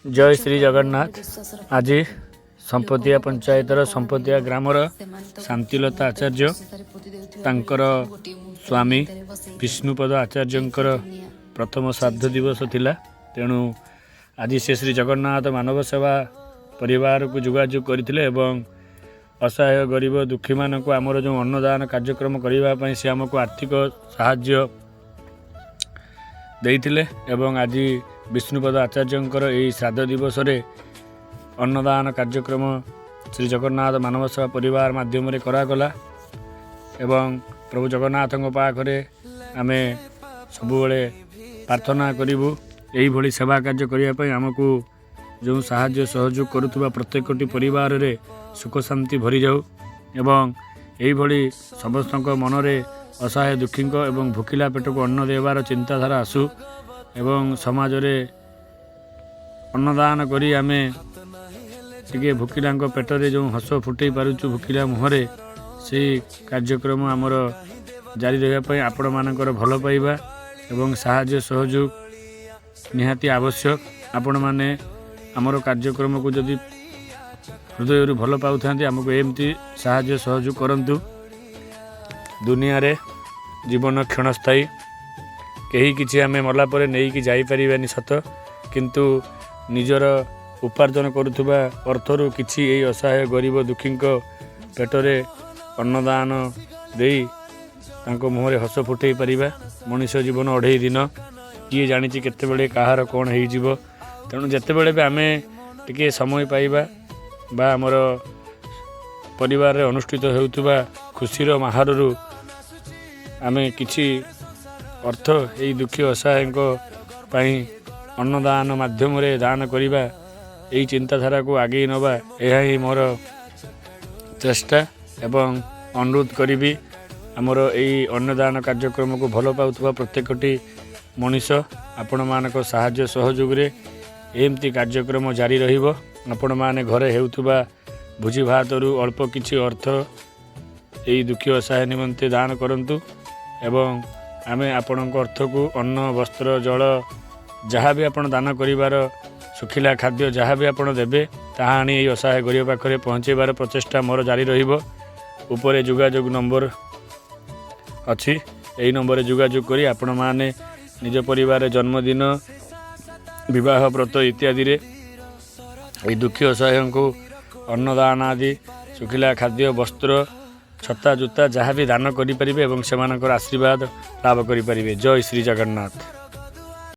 जय श्री जगन्नाथ। आज संपतिया पंचायतर संपतिया ग्रामर शांतिलता आचार्य तांकर स्वामी विष्णुपद आचार्यंकर प्रथम श्राद्ध दिवस थिला। तेणु आज से श्री जगन्नाथ मानव सेवा परिवार को जोगाजोग करथिले एवं असहाय गरीब दुखी मानक आमर जो अन्नदान कार्यक्रम करने से आमको आर्थिक साहाय्य देइथिले एवं आज विष्णुपद आचार्यंकर यही श्राद्ध दिवस रे अन्नदान कार्यक्रम श्री जगन्नाथ मानव सेवा परिवार माध्यम करागला एवं प्रभु जगन्नाथ पाखरे आमे सबुबले प्रार्थना करूँ यही भली सेवा कार्य करने आमको जो साहाय्य सहयोग करुवा प्रत्येकटी परिवार रे सुख शांति भरी जाऊ एवं यही भली समस्त मनरे असहाय दुखी एवं भूखिला पेट को अन्न देवार चिंताधारा आसू एवं समाज रे अन्नदान करी आमे टिके भूखिला पेटरे जो हस फुटे पारुचु भूखिला मुहरे से कार्यक्रम आमर जारी रही आपण मानकर भल पाइबा एवं साहाय्य सहयोग निहाती आवश्यक। आपण माने आमर कार्यक्रम को जदि हृदय भल पाऊ आमको एमती साहाय्य सहयोग करंतु। दुनिया रे जीवन क्षणस्थायी कहीं किसी आम मला पर नहीं कि जाइपारानी सत किंतु निजर उपार्जन करुवा अर्थरु किछि एई असहाय गरीब दुखी पेटरे अन्नदान देई तांको मुहरे हस फुटई पारिबा। मनुष्य जीवन 2.5 दिन किए जानी केतेबेले कहार कौन हो। तेणु जितेबले भी आम टिके समय पाइबा बा आमर परिवार रे अनुष्ठित होउतबा खुशीर माहरु आमे किछि अर्थ यही दुखी असहाय अन्नदान माध्यम रे दान करिबा यही चिंताधारा को आगे नवा यह ही मोर चेष्टा एवं अनुरोध करी आमर यही अन्नदान कार्यक्रम को भल पाउथबा प्रत्येकटी मनीष आपण मानक साहाय्य सहयोग रे एमती कार्यक्रम जारी रहिबो। आपण माने घरे हेउथबा भोजी भातरु अल्प किछि अर्थ यही दुखी असहाय निमंते दान करंतु एवं आमे आपणक अर्थ को अन्न वस्त्र जल जहाँ भी आपण दान करिवार सुखिला खाद्य जहाँ भी आपण देबे ताहा आनी एही असहाय गरीब पाखरे पहुँचेबार प्रचेष्टा मोर जारी रहिबो। उपरे जोगाजोग नंबर अछि एही नंबर जोगाजोग करी आपण माने निज परिवार जन्मदिन विवाह व्रत इत्यादि रे एही दुखी असहाय को अन्नदान आदि सुखिला खाद्य वस्त्र छता जूता जहाँ भी दान करें एवं से आशीर्वाद लाभ करें। जय श्री जगन्नाथ।